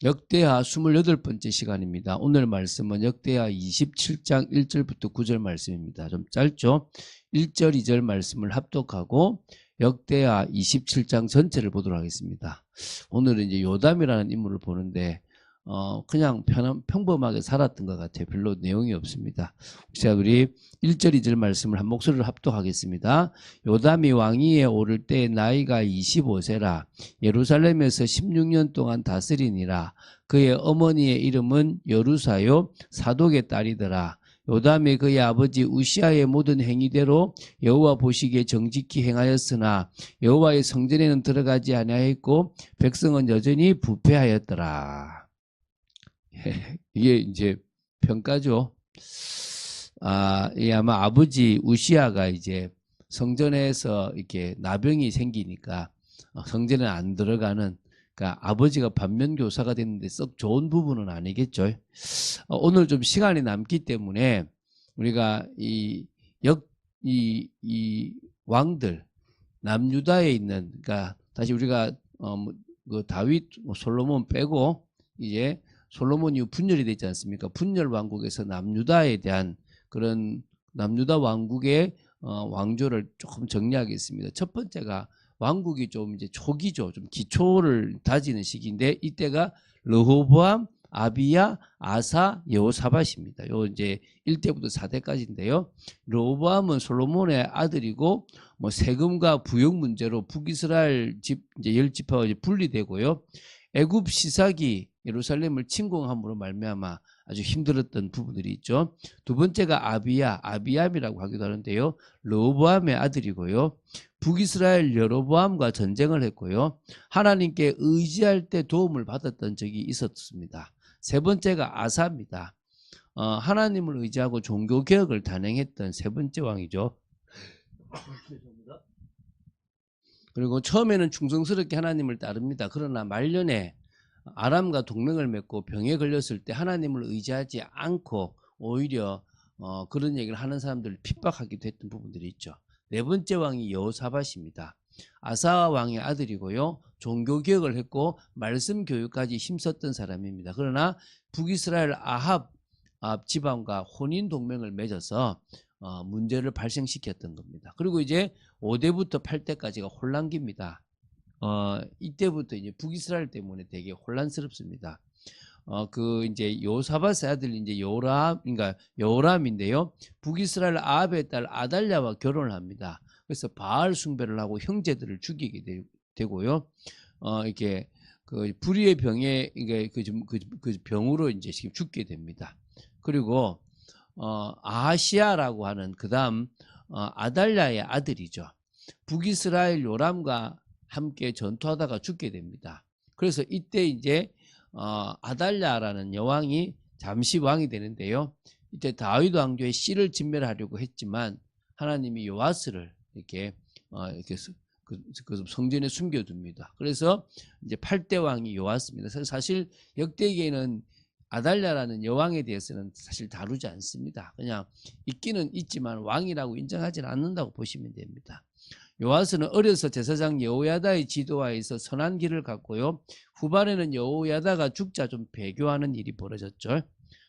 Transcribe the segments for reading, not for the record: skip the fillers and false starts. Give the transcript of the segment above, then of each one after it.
역대하 28번째 시간입니다. 오늘 말씀은 역대하 27장 1절부터 9절 말씀입니다. 좀 짧죠? 1절, 2절 말씀을 합독하고 역대하 27장 전체를 보도록 하겠습니다. 오늘은 이제 요담이라는 인물을 보는데 그냥 평범하게 살았던 것 같아요. 별로 내용이 없습니다. 자, 우리 1절, 2절 말씀을 한 목소리로 합독하겠습니다. 요담이 왕위에 오를 때 나이가 25세라 예루살렘에서 16년 동안 다스리니라. 그의 어머니의 이름은 여루사요 사독의 딸이더라. 요담이 그의 아버지 우시아의 모든 행위대로 여호와 보시기에 정직히 행하였으나 여호와의 성전에는 들어가지 아니하였고 백성은 여전히 부패하였더라. 이게 이제 평가죠. 이 아마 아버지 우시아가 이제 성전에서 이렇게 나병이 생기니까 성전에 안 들어가는, 그러니까 아버지가 반면교사가 됐는데 썩 좋은 부분은 아니겠죠. 오늘 좀 시간이 남기 때문에 우리가 이 왕들 남유다에 있는, 그러니까 다시 우리가 그 다윗, 솔로몬 빼고 이제 솔로몬 이후 분열이 되지 않습니까? 분열 왕국에서 남유다에 대한 그런 남유다 왕국의 왕조를 조금 정리하겠습니다. 첫 번째가 왕국이 좀 이제 초기죠. 좀 기초를 다지는 시기인데 이때가 르호보암, 아비야, 아사, 여호사밧입니다. 요 이제 1대부터 4대까지인데요. 르호보암은 솔로몬의 아들이고 뭐 세금과 부역 문제로 북이스라엘 집 이제 10지파가 분리되고요. 애굽 시삭이 예루살렘을 침공함으로 말미암아 아주 힘들었던 부분들이 있죠. 두 번째가 아비암이라고 하기도 하는데요. 르호보암의 아들이고요. 북이스라엘 여로보암과 전쟁을 했고요. 하나님께 의지할 때 도움을 받았던 적이 있었습니다. 세 번째가 아사입니다. 하나님을 의지하고 종교개혁을 단행했던 세 번째 왕이죠. 그리고 처음에는 충성스럽게 하나님을 따릅니다. 그러나 말년에 아람과 동맹을 맺고 병에 걸렸을 때 하나님을 의지하지 않고 오히려 그런 얘기를 하는 사람들을 핍박하기도 했던 부분들이 있죠. 네 번째 왕이 여호사밧입니다. 아사 왕의 아들이고요. 종교개혁을 했고 말씀 교육까지 힘썼던 사람입니다. 그러나 북이스라엘 아합 지방과 혼인 동맹을 맺어서 문제를 발생시켰던 겁니다. 그리고 이제 5대부터 8대까지가 혼란기입니다. 이때부터 이제 북이스라엘 때문에 되게 혼란스럽습니다. 그 이제 요사밧의 아들 이제 그러니까 여호람인데요. 북이스라엘 아합의 딸 아달랴와 결혼을 합니다. 그래서 바알 숭배를 하고 형제들을 죽이게 되고요. 이렇게 그 불의의 병에 이게 그 병으로 이제 지금 죽게 됩니다. 그리고 아하시아라고 하는 그다음 아달랴의 아들이죠. 북이스라엘 요람과 함께 전투하다가 죽게 됩니다. 그래서 이때 이제 아달랴라는 여왕이 잠시 왕이 되는데요. 이때 다윗 왕조의 씨를 진멸하려고 했지만 하나님이 요아스를 이렇게 그 성전에 숨겨둡니다. 그래서 이제 8대 왕이 요아스입니다. 사실 역대기에는 아달랴라는 여왕에 대해서는 사실 다루지 않습니다. 그냥 있기는 있지만 왕이라고 인정하지는 않는다고 보시면 됩니다. 요아스는 어려서 제사장 여호야다의 지도하에서 선한 길을 갔고요. 후반에는 여호야다가 죽자 좀 배교하는 일이 벌어졌죠.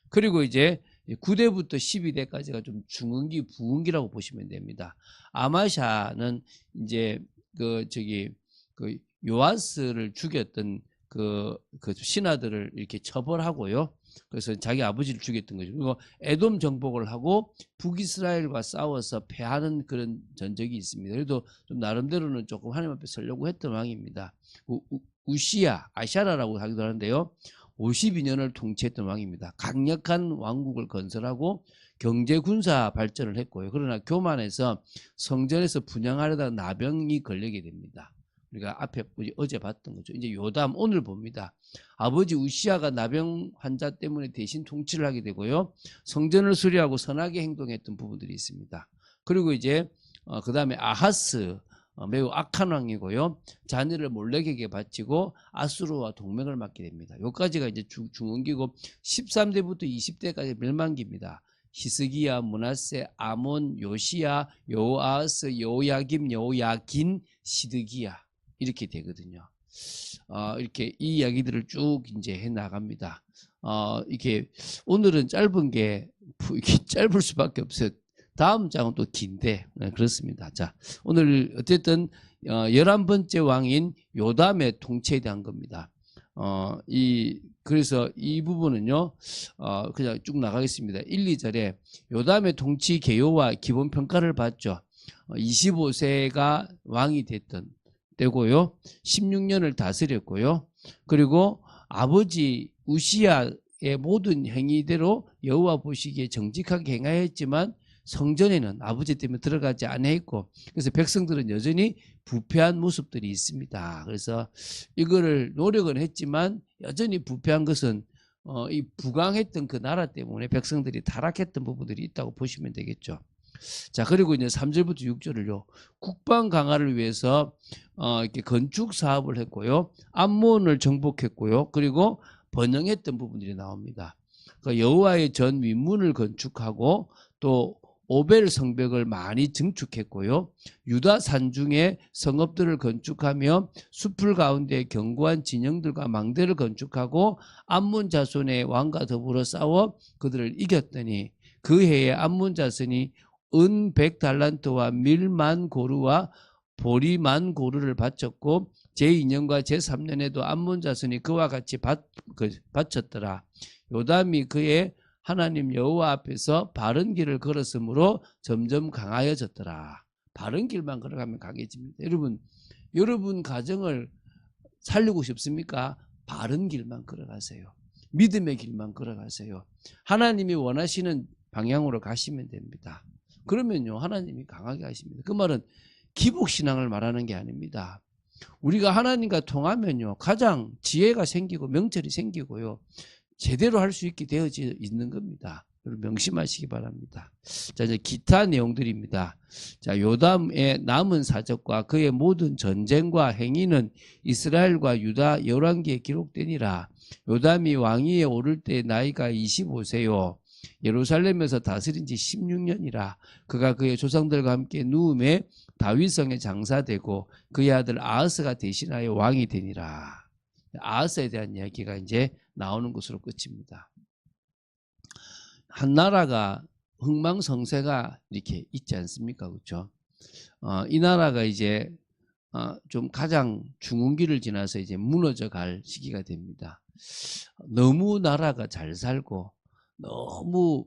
그리고 이제 9대부터 12대까지가 좀 중흥기, 부흥기라고 보시면 됩니다. 아마샤는 이제 그 요아스를 죽였던 그 신하들을 이렇게 처벌하고요. 그래서 자기 아버지를 죽였던 거죠. 그리고 에돔 정복을 하고 북이스라엘과 싸워서 패하는 그런 전적이 있습니다. 그래도 좀 나름대로는 조금 하나님 앞에 서려고 했던 왕입니다. 우시야, 아샤라라고 하기도 하는데요. 52년을 통치했던 왕입니다. 강력한 왕국을 건설하고 경제 군사 발전을 했고요. 그러나 교만해서 성전에서 분양하려다 나병이 걸리게 됩니다. 우리가 앞에 어제 봤던 거죠. 이제 요담 오늘 봅니다. 아버지 우시아가 나병 환자 때문에 대신 통치를 하게 되고요. 성전을 수리하고 선하게 행동했던 부분들이 있습니다. 그리고 이제 그 다음에 아하스 매우 악한 왕이고요. 자녀를 몰렉에게 바치고 아수르와 동맹을 맺게 됩니다. 여기까지가 이제 중흥기고 13대부터 20대까지 멸망기입니다. 히스기야, 므낫세, 아몬, 요시야, 요아스, 요야김, 요야긴, 시드기야 이렇게 되거든요. 이렇게 이 이야기들을 쭉 이제 해 나갑니다. 이게 오늘은 짧은 게 이게 짧을 수밖에 없어요. 다음 장은 또 긴데 그렇습니다. 자, 오늘 어쨌든 11번째 왕인 요담의 통치에 대한 겁니다. 그래서 이 부분은요, 그냥 쭉 나가겠습니다. 1, 2절에 요담의 통치 개요와 기본 평가를 받죠. 25세가 왕이 됐던 때고요. 16년을 다스렸고요. 그리고 아버지 우시야의 모든 행위대로 여호와 보시기에 정직하게 행하였지만 성전에는 아버지 때문에 들어가지 아니했고, 그래서 백성들은 여전히 부패한 모습들이 있습니다. 그래서 이거를 노력은 했지만 여전히 부패한 것은 이 부강했던 그 나라 때문에 백성들이 타락했던 부분들이 있다고 보시면 되겠죠. 자, 그리고 이제 3절부터 6절을요, 국방 강화를 위해서 이렇게 건축 사업을 했고요, 암몬을 정복했고요, 그리고 번영했던 부분들이 나옵니다. 그러니까 여호와의 전 윗문을 건축하고 또 오벨 성벽을 많이 증축했고요, 유다 산중에 성읍들을 건축하며 숲을 가운데 견고한 진영들과 망대를 건축하고 암몬 자손의 왕과 더불어 싸워 그들을 이겼더니 그 해에 암몬 자손이 은 100달란트와 밀만 고루와 보리만 고루를 바쳤고 제2년과 제3년에도 암몬 자손이 그와 같이 바쳤더라. 요담이 그의 하나님 여호와 앞에서 바른 길을 걸었으므로 점점 강하여졌더라. 바른 길만 걸어가면 강해집니다. 여러분 가정을 살리고 싶습니까? 바른 길만 걸어가세요. 믿음의 길만 걸어가세요. 하나님이 원하시는 방향으로 가시면 됩니다. 그러면요, 하나님이 강하게 하십니다. 그 말은 기복신앙을 말하는 게 아닙니다. 우리가 하나님과 통하면요, 가장 지혜가 생기고 명철이 생기고요, 제대로 할 수 있게 되어져 있는 겁니다. 여러분 명심하시기 바랍니다. 자, 이제 기타 내용들입니다. 자, 요담의 남은 사적과 그의 모든 전쟁과 행위는 이스라엘과 유다 열왕기에 기록되니라. 요담이 왕위에 오를 때 나이가 25세요. 예루살렘에서 다스린 지 16년이라. 그가 그의 조상들과 함께 누움에 다윗성에 장사되고 그의 아들 아하스가 대신하여 왕이 되니라. 아하스에 대한 이야기가 이제 나오는 것으로 끝입니다. 한 나라가 흥망성쇠가 이렇게 있지 않습니까? 그렇죠? 이 나라가 이제 좀 가장 중흥기를 지나서 이제 무너져 갈 시기가 됩니다. 너무 나라가 잘 살고 너무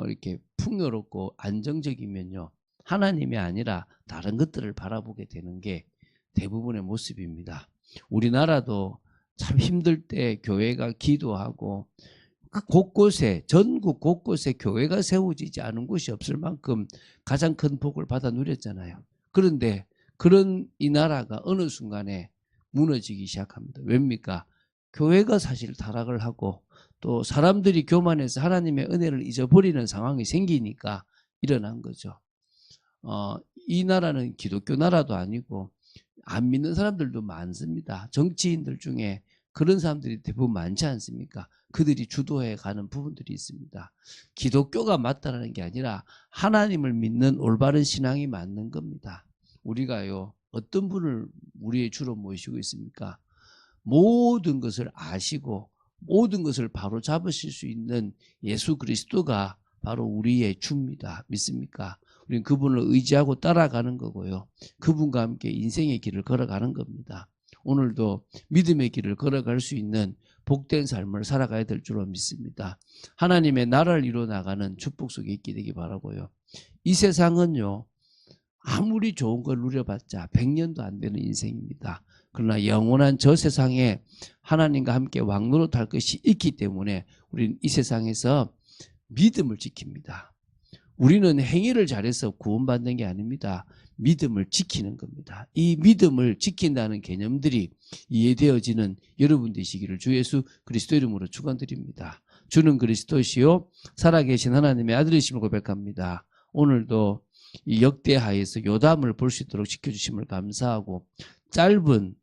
이렇게 풍요롭고 안정적이면요, 하나님이 아니라 다른 것들을 바라보게 되는 게 대부분의 모습입니다. 우리나라도 참 힘들 때 교회가 기도하고 곳곳에, 전국 곳곳에 교회가 세워지지 않은 곳이 없을 만큼 가장 큰 복을 받아 누렸잖아요. 그런데 그런 이 나라가 어느 순간에 무너지기 시작합니다. 왜입니까? 교회가 사실 타락을 하고 또 사람들이 교만해서 하나님의 은혜를 잊어버리는 상황이 생기니까 일어난 거죠. 이 나라는 기독교 나라도 아니고 안 믿는 사람들도 많습니다. 정치인들 중에 그런 사람들이 대부분 많지 않습니까? 그들이 주도해 가는 부분들이 있습니다. 기독교가 맞다는 게 아니라 하나님을 믿는 올바른 신앙이 맞는 겁니다. 우리가요, 어떤 분을 우리의 주로 모시고 있습니까? 모든 것을 아시고 모든 것을 바로 잡으실 수 있는 예수 그리스도가 바로 우리의 주입니다. 믿습니까? 우리는 그분을 의지하고 따라가는 거고요, 그분과 함께 인생의 길을 걸어가는 겁니다. 오늘도 믿음의 길을 걸어갈 수 있는 복된 삶을 살아가야 될 줄로 믿습니다. 하나님의 나라를 이루어 나가는 축복 속에 있게 되기 바라고요. 이 세상은요, 아무리 좋은 걸 누려봤자 100년도 안 되는 인생입니다. 그러나 영원한 저 세상에 하나님과 함께 왕노릇할 것이 있기 때문에 우리는 이 세상에서 믿음을 지킵니다. 우리는 행위를 잘해서 구원받는 게 아닙니다. 믿음을 지키는 겁니다. 이 믿음을 지킨다는 개념들이 이해되어지는 여러분 되시기를 주 예수 그리스도 이름으로 축원드립니다. 주는 그리스도시요 살아계신 하나님의 아들이심을 고백합니다. 오늘도 이 역대하에서 요담을 볼 수 있도록 지켜주심을 감사하고, 짧은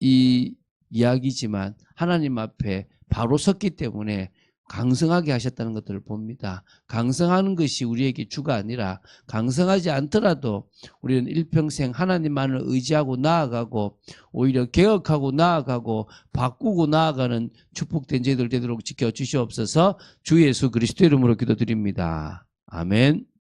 이 이야기지만 하나님 앞에 바로 섰기 때문에 강성하게 하셨다는 것들을 봅니다. 강성하는 것이 우리에게 주가 아니라 강성하지 않더라도 우리는 일평생 하나님만을 의지하고 나아가고 오히려 개혁하고 나아가고 바꾸고 나아가는 축복된 저희들 되도록 지켜주시옵소서. 주 예수 그리스도 이름으로 기도드립니다. 아멘.